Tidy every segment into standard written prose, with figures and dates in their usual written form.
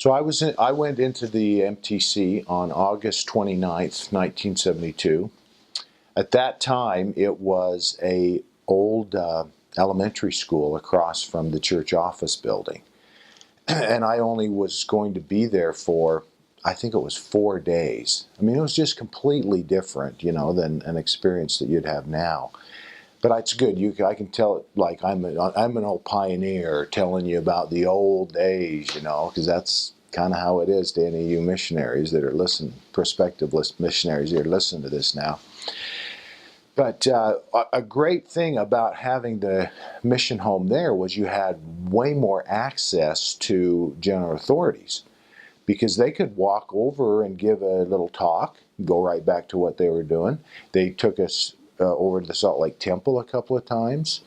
So I went into the MTC on August 29th, 1972. At that time, it was a old elementary school across from the church office building. And I only was going to be there for, I think it was 4 days. I mean, it was just completely different, than an experience that you'd have now. But it's good. I can tell it like I'm an old pioneer telling you about the old days, because that's kind of how it is to any of you missionaries that are listening, prospective missionaries that are listening to this now. But a great thing about having the mission home there was you had way more access to general authorities, because they could walk over and give a little talk, go right back to what they were doing. They took us over to the Salt Lake Temple a couple of times,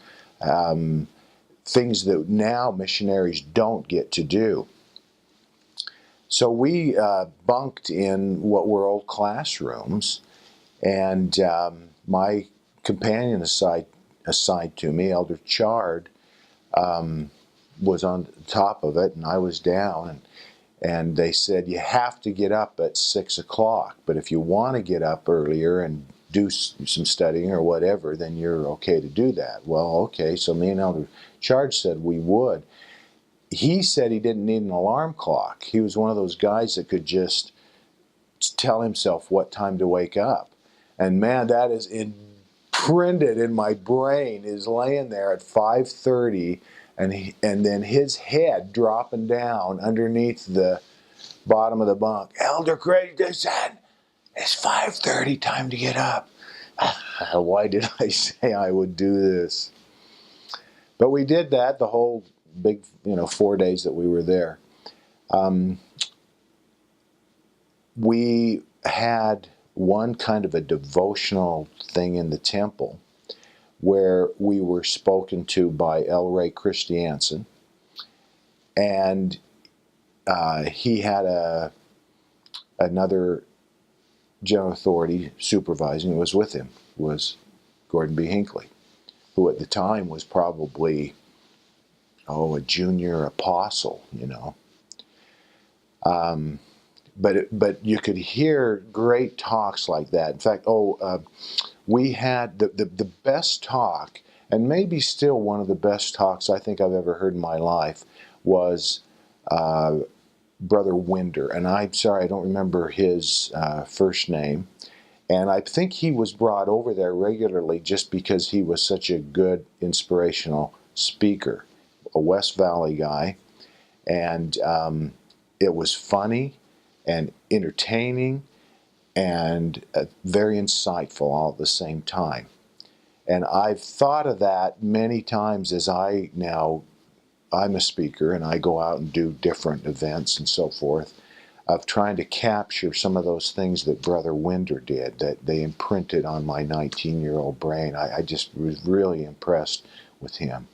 things that now missionaries don't get to do. So we bunked in what were old classrooms, and my companion assigned to me, Elder Chard, was on top of it, and I was down, and they said, you have to get up at 6 o'clock, but if you want to get up earlier and do some studying or whatever, then you're okay to do that. Well, okay, so me and Elder Chard said we would. He said he didn't need an alarm clock. He was one of those guys that could just tell himself what time to wake up. And man, that is imprinted in my brain, is laying there at 5:30, and then his head dropping down underneath the bottom of the bunk. Elder Christensen, it's 5:30, time to get up. Why did I say I would do this? But we did that the whole big, 4 days that we were there. We had one kind of a devotional thing in the temple where we were spoken to by L. Ray Christiansen, and he had another general authority supervising who was with him, was Gordon B. Hinckley, who at the time was probably, a junior apostle, But you could hear great talks like that. In fact, we had the best talk, and maybe still one of the best talks I think I've ever heard in my life, was Brother Winder. And I'm sorry, I don't remember his first name. And I think he was brought over there regularly just because he was such a good, inspirational speaker, a West Valley guy. And it was funny and entertaining and very insightful all at the same time. And I've thought of that many times as I'm a speaker and I go out and do different events and so forth, of trying to capture some of those things that Brother Winder did, that they imprinted on my 19-year-old brain. I just was really impressed with him.